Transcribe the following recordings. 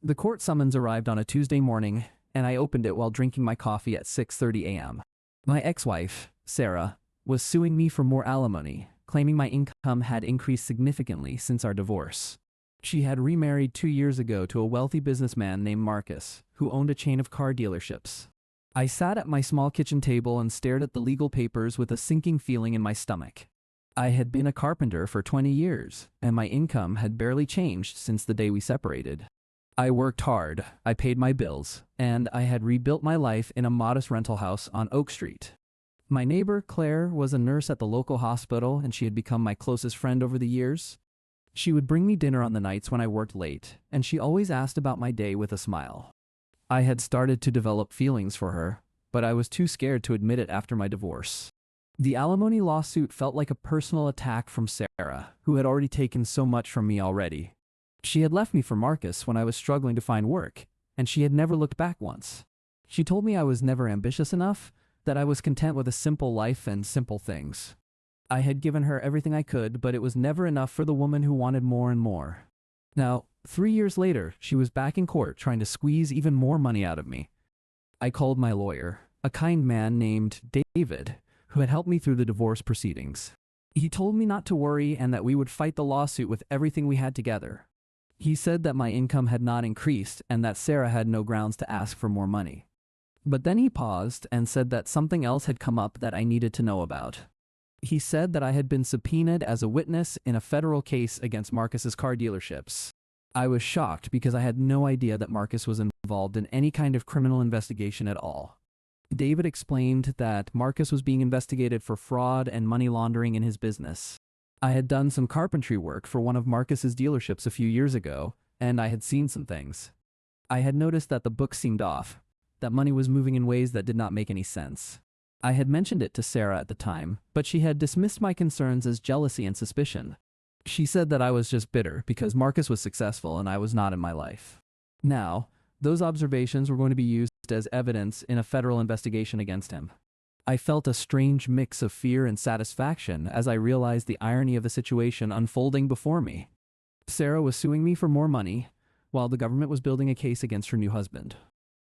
The court summons arrived on a Tuesday morning, and I opened it while drinking my coffee at 6:30 a.m. My ex-wife, Sarah, was suing me for more alimony, claiming my income had increased significantly since our divorce. She had remarried 2 years ago to a wealthy businessman named Marcus, who owned a chain of car dealerships. I sat at my small kitchen table and stared at the legal papers with a sinking feeling in my stomach. I had been a carpenter for 20 years, and my income had barely changed since the day we separated. I worked hard, I paid my bills, and I had rebuilt my life in a modest rental house on Oak Street. My neighbor, Claire, was a nurse at the local hospital, and she had become my closest friend over the years. She would bring me dinner on the nights when I worked late, and she always asked about my day with a smile. I had started to develop feelings for her, but I was too scared to admit it after my divorce. The alimony lawsuit felt like a personal attack from Sarah, who had already taken so much from me already. She had left me for Marcus when I was struggling to find work, and she had never looked back once. She told me I was never ambitious enough, that I was content with a simple life and simple things. I had given her everything I could, but it was never enough for the woman who wanted more and more. Now, 3 years later, she was back in court trying to squeeze even more money out of me. I called my lawyer, a kind man named David, who had helped me through the divorce proceedings. He told me not to worry and that we would fight the lawsuit with everything we had together. He said that my income had not increased and that Sarah had no grounds to ask for more money. But then he paused and said that something else had come up that I needed to know about. He said that I had been subpoenaed as a witness in a federal case against Marcus's car dealerships. I was shocked because I had no idea that Marcus was involved in any kind of criminal investigation at all. David explained that Marcus was being investigated for fraud and money laundering in his business. I had done some carpentry work for one of Marcus's dealerships a few years ago, and I had seen some things. I had noticed that the books seemed off, that money was moving in ways that did not make any sense. I had mentioned it to Sarah at the time, but she had dismissed my concerns as jealousy and suspicion. She said that I was just bitter because Marcus was successful and I was not in my life. Now, those observations were going to be used as evidence in a federal investigation against him. I felt a strange mix of fear and satisfaction as I realized the irony of the situation unfolding before me. Sarah was suing me for more money, while the government was building a case against her new husband.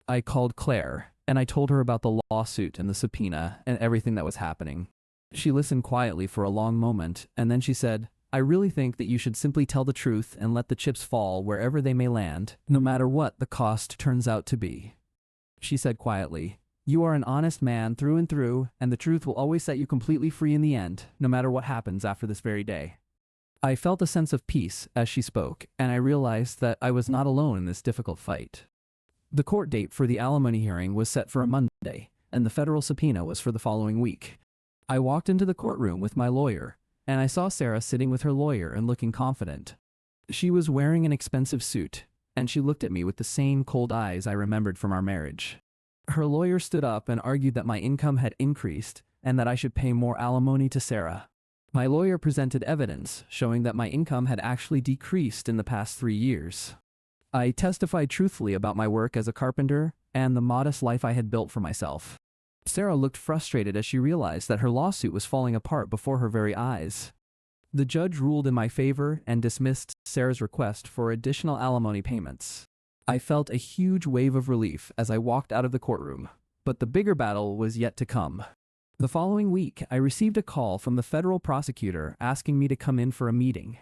I called Claire, and I told her about the lawsuit and the subpoena and everything that was happening. She listened quietly for a long moment, and then she said, "I really think that you should simply tell the truth and let the chips fall wherever they may land, no matter what the cost turns out to be." She said quietly, "You are an honest man through and through, and the truth will always set you completely free in the end, no matter what happens after this very day." I felt a sense of peace as she spoke, and I realized that I was not alone in this difficult fight. The court date for the alimony hearing was set for a Monday, and the federal subpoena was for the following week. I walked into the courtroom with my lawyer, and I saw Sarah sitting with her lawyer and looking confident. She was wearing an expensive suit, and she looked at me with the same cold eyes I remembered from our marriage. Her lawyer stood up and argued that my income had increased and that I should pay more alimony to Sarah. My lawyer presented evidence showing that my income had actually decreased in the past 3 years. I testified truthfully about my work as a carpenter and the modest life I had built for myself. Sarah looked frustrated as she realized that her lawsuit was falling apart before her very eyes. The judge ruled in my favor and dismissed Sarah's request for additional alimony payments. I felt a huge wave of relief as I walked out of the courtroom, but the bigger battle was yet to come. The following week, I received a call from the federal prosecutor asking me to come in for a meeting.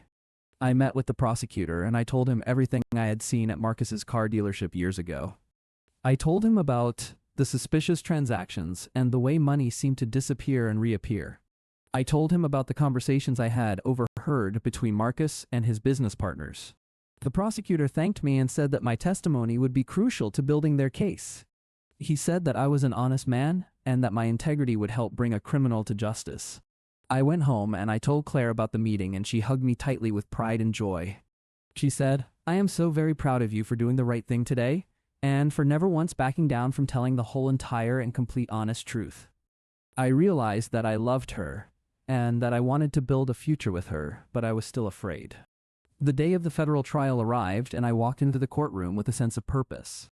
I met with the prosecutor and I told him everything I had seen at Marcus's car dealership years ago. I told him about the suspicious transactions and the way money seemed to disappear and reappear. I told him about the conversations I had overheard between Marcus and his business partners. The prosecutor thanked me and said that my testimony would be crucial to building their case. He said that I was an honest man and that my integrity would help bring a criminal to justice. I went home and I told Claire about the meeting and she hugged me tightly with pride and joy. She said, "I am so very proud of you for doing the right thing today and for never once backing down from telling the whole entire and complete honest truth." I realized that I loved her and that I wanted to build a future with her, but I was still afraid. The day of the federal trial arrived and I walked into the courtroom with a sense of purpose.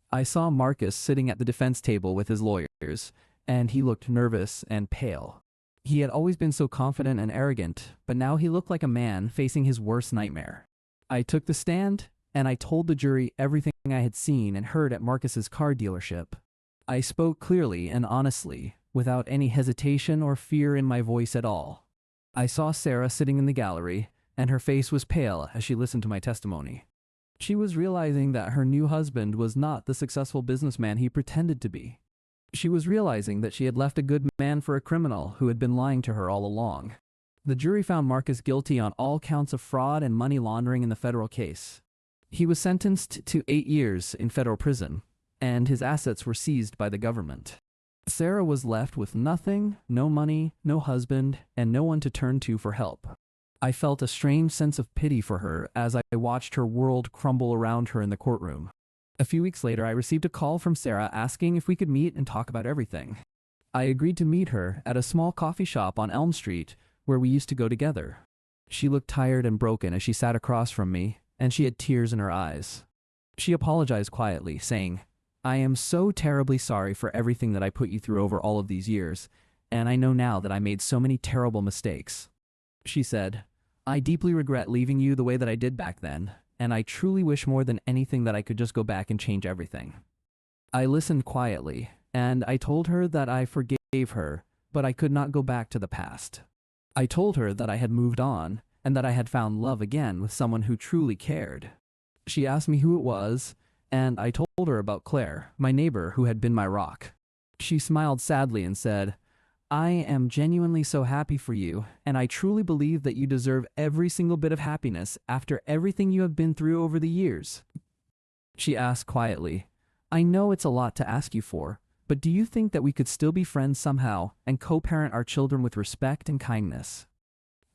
I saw Marcus sitting at the defense table with his lawyers, and he looked nervous and pale. He had always been so confident and arrogant, but now he looked like a man facing his worst nightmare. I took the stand, and I told the jury everything I had seen and heard at Marcus's car dealership. I spoke clearly and honestly, without any hesitation or fear in my voice at all. I saw Sarah sitting in the gallery, and her face was pale as she listened to my testimony. She was realizing that her new husband was not the successful businessman he pretended to be. She was realizing that she had left a good man for a criminal who had been lying to her all along. The jury found Marcus guilty on all counts of fraud and money laundering in the federal case. He was sentenced to 8 years in federal prison, and his assets were seized by the government. Sarah was left with nothing, no money, no husband, and no one to turn to for help. I felt a strange sense of pity for her as I watched her world crumble around her in the courtroom. A few weeks later, I received a call from Sarah asking if we could meet and talk about everything. I agreed to meet her at a small coffee shop on Elm Street where we used to go together. She looked tired and broken as she sat across from me, and she had tears in her eyes. She apologized quietly, saying, "I am so terribly sorry for everything that I put you through over all of these years, and I know now that I made so many terrible mistakes." She said, "I deeply regret leaving you the way that I did back then, and I truly wish more than anything that I could just go back and change everything." I listened quietly, and I told her that I forgave her, but I could not go back to the past. I told her that I had moved on, and that I had found love again with someone who truly cared. She asked me who it was, and I told her about Claire, my neighbor who had been my rock. She smiled sadly and said, "I am genuinely so happy for you, and I truly believe that you deserve every single bit of happiness after everything you have been through over the years." She asked quietly, "I know it's a lot to ask you for, but do you think that we could still be friends somehow and co-parent our children with respect and kindness?"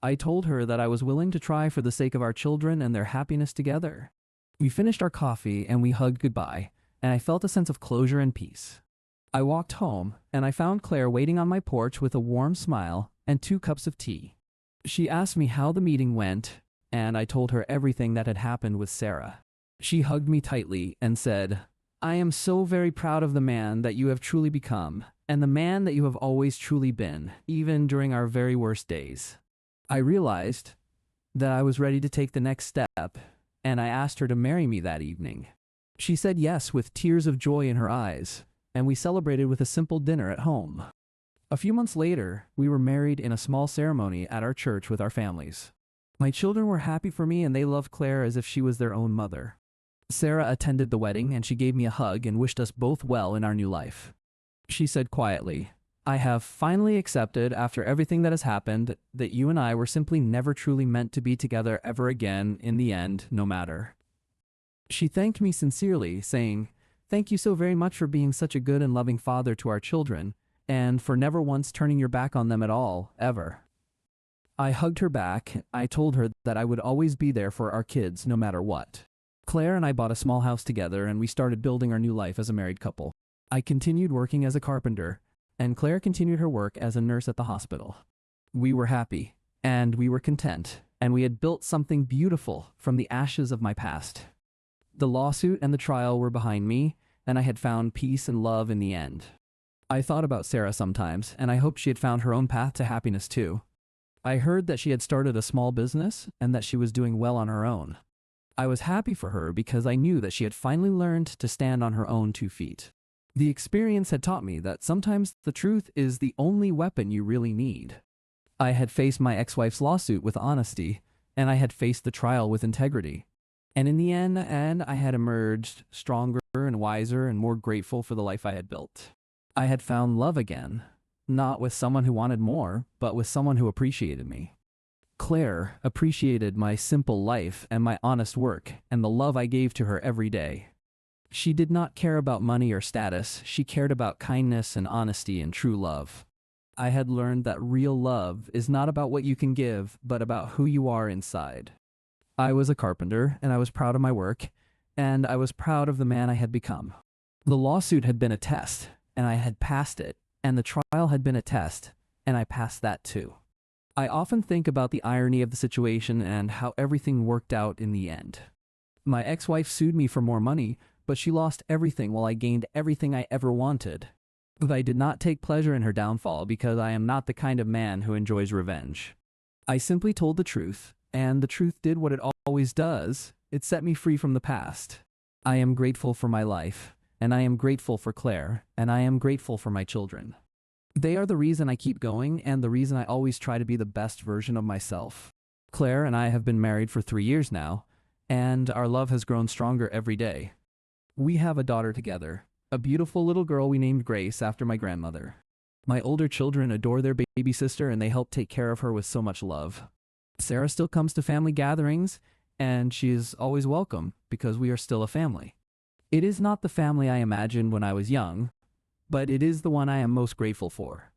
I told her that I was willing to try for the sake of our children and their happiness together. We finished our coffee and we hugged goodbye, and I felt a sense of closure and peace. I walked home, and I found Claire waiting on my porch with a warm smile and 2 cups of tea. She asked me how the meeting went, and I told her everything that had happened with Sarah. She hugged me tightly and said, "I am so very proud of the man that you have truly become, and the man that you have always truly been, even during our very worst days." I realized that I was ready to take the next step, and I asked her to marry me that evening. She said yes with tears of joy in her eyes, and we celebrated with a simple dinner at home. A few months later, we were married in a small ceremony at our church with our families. My children were happy for me, and they loved Claire as if she was their own mother. Sarah attended the wedding, and she gave me a hug and wished us both well in our new life. She said quietly, "I have finally accepted, after everything that has happened, that you and I were simply never truly meant to be together ever again in the end, no matter." She thanked me sincerely, saying, "Thank you so very much for being such a good and loving father to our children, and for never once turning your back on them at all, ever." I hugged her back. I told her that I would always be there for our kids, no matter what. Claire and I bought a small house together, and we started building our new life as a married couple. I continued working as a carpenter, and Claire continued her work as a nurse at the hospital. We were happy, and we were content, and we had built something beautiful from the ashes of my past. The lawsuit and the trial were behind me, and I had found peace and love in the end. I thought about Sarah sometimes, and I hoped she had found her own path to happiness too. I heard that she had started a small business and that she was doing well on her own. I was happy for her because I knew that she had finally learned to stand on her own 2 feet. The experience had taught me that sometimes the truth is the only weapon you really need. I had faced my ex-wife's lawsuit with honesty, and I had faced the trial with integrity. And in the end, I had emerged stronger and wiser and more grateful for the life I had built. I had found love again, not with someone who wanted more, but with someone who appreciated me. Claire appreciated my simple life and my honest work and the love I gave to her every day. She did not care about money or status. She cared about kindness and honesty and true love. I had learned that real love is not about what you can give, but about who you are inside. I was a carpenter, and I was proud of my work, and I was proud of the man I had become. The lawsuit had been a test, and I had passed it, and the trial had been a test, and I passed that too. I often think about the irony of the situation and how everything worked out in the end. My ex-wife sued me for more money, but she lost everything while I gained everything I ever wanted. But I did not take pleasure in her downfall because I am not the kind of man who enjoys revenge. I simply told the truth, and the truth did what it always does. It set me free from the past. I am grateful for my life, and I am grateful for Claire, and I am grateful for my children. They are the reason I keep going and the reason I always try to be the best version of myself. Claire and I have been married for 3 years now, and our love has grown stronger every day. We have a daughter together, a beautiful little girl we named Grace after my grandmother. My older children adore their baby sister and they help take care of her with so much love. Sarah still comes to family gatherings, and she is always welcome because we are still a family. It is not the family I imagined when I was young, but it is the one I am most grateful for.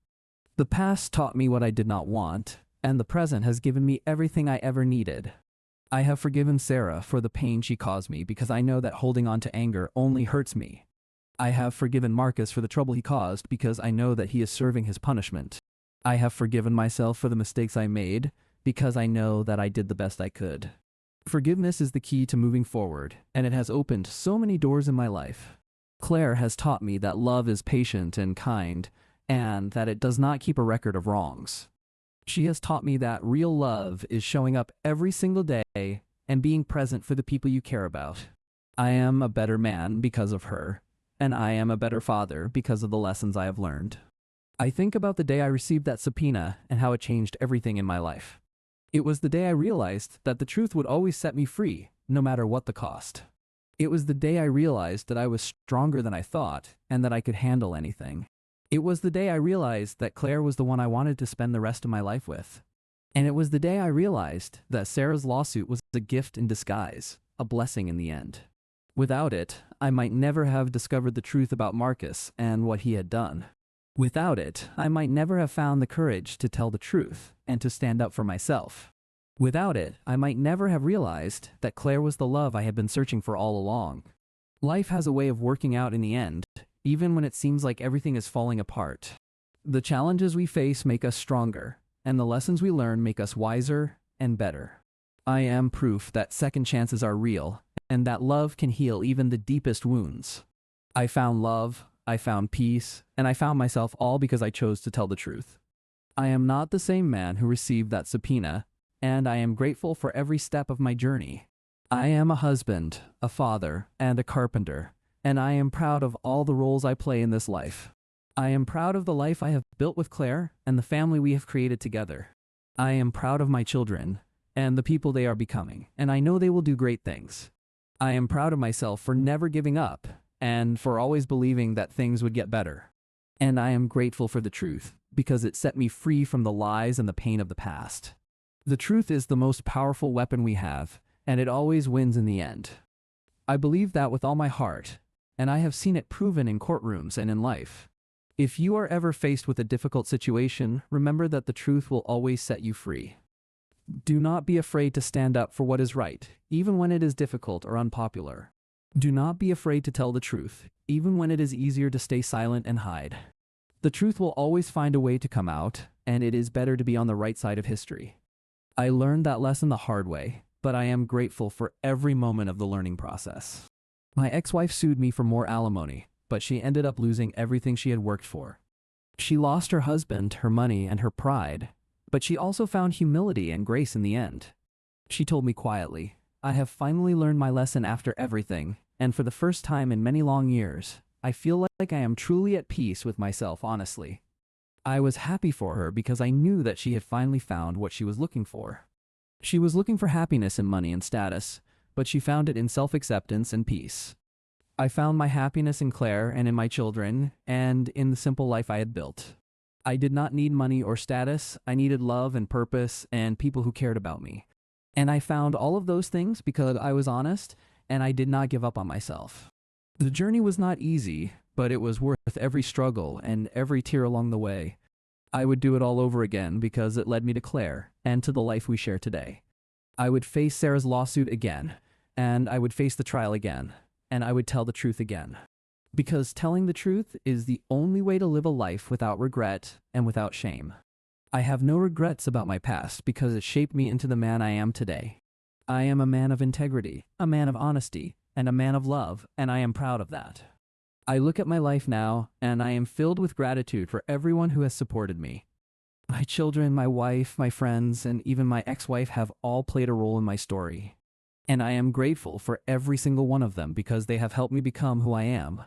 The past taught me what I did not want, and the present has given me everything I ever needed. I have forgiven Sarah for the pain she caused me because I know that holding on to anger only hurts me. I have forgiven Marcus for the trouble he caused because I know that he is serving his punishment. I have forgiven myself for the mistakes I made because I know that I did the best I could. Forgiveness is the key to moving forward, and it has opened so many doors in my life. Claire has taught me that love is patient and kind, and that it does not keep a record of wrongs. She has taught me that real love is showing up every single day and being present for the people you care about. I am a better man because of her, and I am a better father because of the lessons I have learned. I think about the day I received that subpoena and how it changed everything in my life. It was the day I realized that the truth would always set me free, no matter what the cost. It was the day I realized that I was stronger than I thought and that I could handle anything. It was the day I realized that Claire was the one I wanted to spend the rest of my life with. And it was the day I realized that Sarah's lawsuit was a gift in disguise, a blessing in the end. Without it, I might never have discovered the truth about Marcus and what he had done. Without it, I might never have found the courage to tell the truth and to stand up for myself. Without it, I might never have realized that Claire was the love I had been searching for all along. Life has a way of working out in the end, even when it seems like everything is falling apart. The challenges we face make us stronger, and the lessons we learn make us wiser and better. I am proof that second chances are real, and that love can heal even the deepest wounds. I found love, I found peace, and I found myself all because I chose to tell the truth. I am not the same man who received that subpoena, and I am grateful for every step of my journey. I am a husband, a father, and a carpenter, and I am proud of all the roles I play in this life. I am proud of the life I have built with Claire and the family we have created together. I am proud of my children and the people they are becoming, and I know they will do great things. I am proud of myself for never giving up and for always believing that things would get better. And I am grateful for the truth because it set me free from the lies and the pain of the past. The truth is the most powerful weapon we have, and it always wins in the end. I believe that with all my heart, and I have seen it proven in courtrooms and in life. If you are ever faced with a difficult situation, remember that the truth will always set you free. Do not be afraid to stand up for what is right, even when it is difficult or unpopular. Do not be afraid to tell the truth, even when it is easier to stay silent and hide. The truth will always find a way to come out, and it is better to be on the right side of history. I learned that lesson the hard way, but I am grateful for every moment of the learning process. My ex-wife sued me for more alimony, but she ended up losing everything she had worked for. She lost her husband, her money, and her pride, but she also found humility and grace in the end. She told me quietly, "I have finally learned my lesson after everything, and for the first time in many long years, I feel like I am truly at peace with myself, honestly." I was happy for her because I knew that she had finally found what she was looking for. She was looking for happiness in money and status, but she found it in self-acceptance and peace. I found my happiness in Claire and in my children, and in the simple life I had built. I did not need money or status. I needed love and purpose and people who cared about me. And I found all of those things because I was honest, and I did not give up on myself. The journey was not easy, but it was worth every struggle and every tear along the way. I would do it all over again because it led me to Claire and to the life we share today. I would face Sarah's lawsuit again, and I would face the trial again, and I would tell the truth again. Because telling the truth is the only way to live a life without regret and without shame. I have no regrets about my past because it shaped me into the man I am today. I am a man of integrity, a man of honesty, and a man of love, and I am proud of that. I look at my life now, and I am filled with gratitude for everyone who has supported me. My children, my wife, my friends, and even my ex-wife have all played a role in my story. And I am grateful for every single one of them because they have helped me become who I am.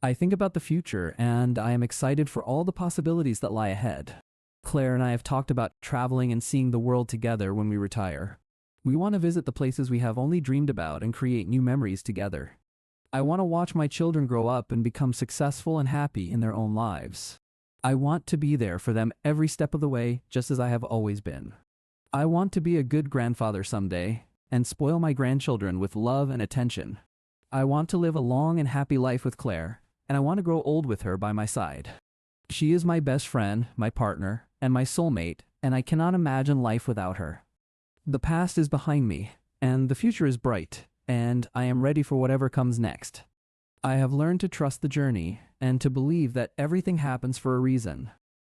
I think about the future and I am excited for all the possibilities that lie ahead. Claire and I have talked about traveling and seeing the world together when we retire. We want to visit the places we have only dreamed about and create new memories together. I want to watch my children grow up and become successful and happy in their own lives. I want to be there for them every step of the way, just as I have always been. I want to be a good grandfather someday and spoil my grandchildren with love and attention. I want to live a long and happy life with Claire, and I want to grow old with her by my side. She is my best friend, my partner, and my soulmate, and I cannot imagine life without her. The past is behind me, and the future is bright, and I am ready for whatever comes next. I have learned to trust the journey and to believe that everything happens for a reason.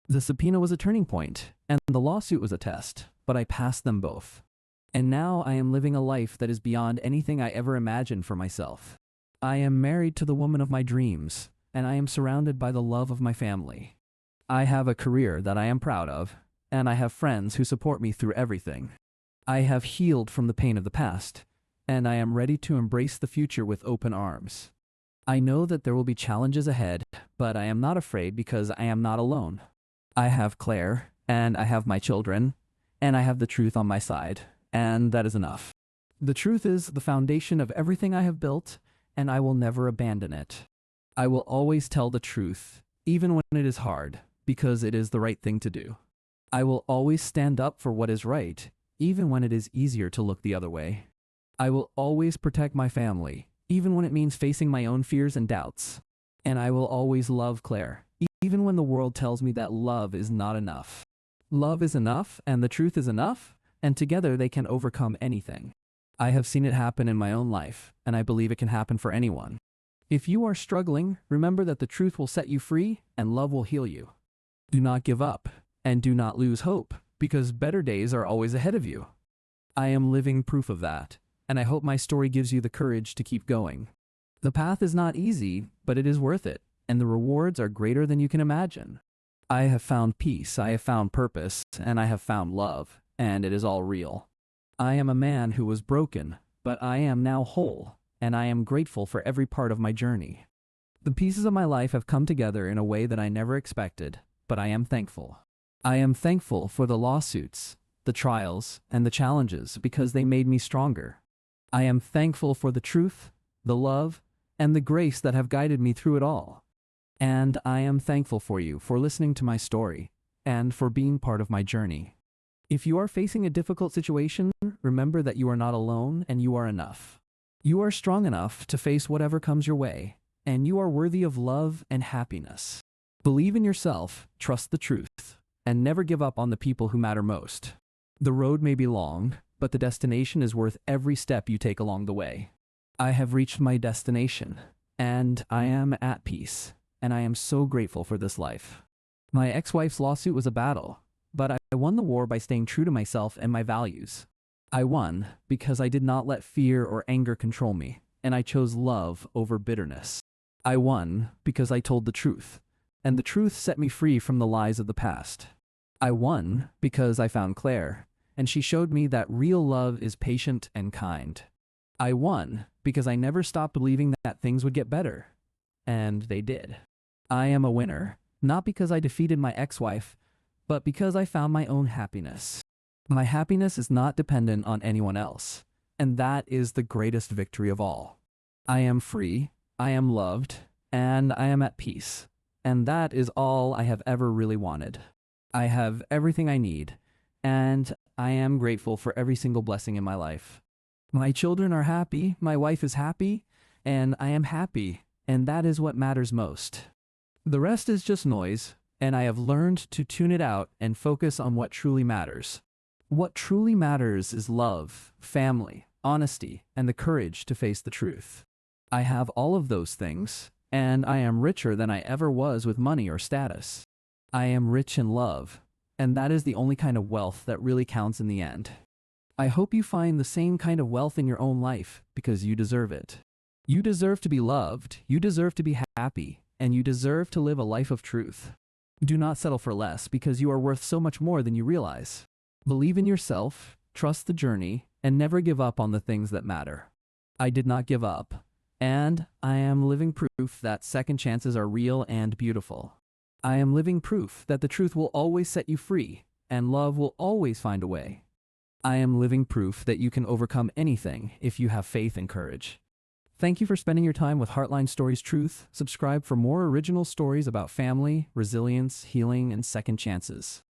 The subpoena was a turning point, and the lawsuit was a test, but I passed them both. And now I am living a life that is beyond anything I ever imagined for myself. I am married to the woman of my dreams, and I am surrounded by the love of my family. I have a career that I am proud of, and I have friends who support me through everything. I have healed from the pain of the past, and I am ready to embrace the future with open arms. I know that there will be challenges ahead, but I am not afraid because I am not alone. I have Claire, and I have my children, and I have the truth on my side, and that is enough. The truth is the foundation of everything I have built, and I will never abandon it. I will always tell the truth, even when it is hard, because it is the right thing to do. I will always stand up for what is right, even when it is easier to look the other way. I will always protect my family, even when it means facing my own fears and doubts. And I will always love Claire, even when the world tells me that love is not enough. Love is enough, and the truth is enough, and together they can overcome anything. I have seen it happen in my own life, and I believe it can happen for anyone. If you are struggling, remember that the truth will set you free, and love will heal you. Do not give up, and do not lose hope, because better days are always ahead of you. I am living proof of that, and I hope my story gives you the courage to keep going. The path is not easy, but it is worth it, and the rewards are greater than you can imagine. I have found peace, I have found purpose, and I have found love, and it is all real. I am a man who was broken, but I am now whole, and I am grateful for every part of my journey. The pieces of my life have come together in a way that I never expected, but I am thankful. I am thankful for the lawsuits, the trials, and the challenges because they made me stronger. I am thankful for the truth, the love, and the grace that have guided me through it all. And I am thankful for you for listening to my story and for being part of my journey. If you are facing a difficult situation, remember that you are not alone and you are enough. You are strong enough to face whatever comes your way, and you are worthy of love and happiness. Believe in yourself, trust the truth, and never give up on the people who matter most. The road may be long, but the destination is worth every step you take along the way. I have reached my destination, and I am at peace, and I am so grateful for this life. My ex-wife's lawsuit was a battle, but I won the war by staying true to myself and my values. I won because I did not let fear or anger control me, and I chose love over bitterness. I won because I told the truth, and the truth set me free from the lies of the past. I won because I found Claire, and she showed me that real love is patient and kind. I won because I never stopped believing that things would get better, and they did. I am a winner, not because I defeated my ex-wife, but because I found my own happiness. My happiness is not dependent on anyone else, and that is the greatest victory of all. I am free, I am loved, and I am at peace, and that is all I have ever really wanted. I have everything I need, and I am grateful for every single blessing in my life. My children are happy, my wife is happy, and I am happy, and that is what matters most. The rest is just noise, and I have learned to tune it out and focus on what truly matters. What truly matters is love, family, honesty, and the courage to face the truth. I have all of those things, and I am richer than I ever was with money or status. I am rich in love, and that is the only kind of wealth that really counts in the end. I hope you find the same kind of wealth in your own life because you deserve it. You deserve to be loved, you deserve to be happy, and you deserve to live a life of truth. Do not settle for less because you are worth so much more than you realize. Believe in yourself, trust the journey, and never give up on the things that matter. I did not give up, and I am living proof that second chances are real and beautiful. I am living proof that the truth will always set you free, and love will always find a way. I am living proof that you can overcome anything if you have faith and courage. Thank you for spending your time with Heartline Stories Truth. Subscribe for more original stories about family, resilience, healing, and second chances.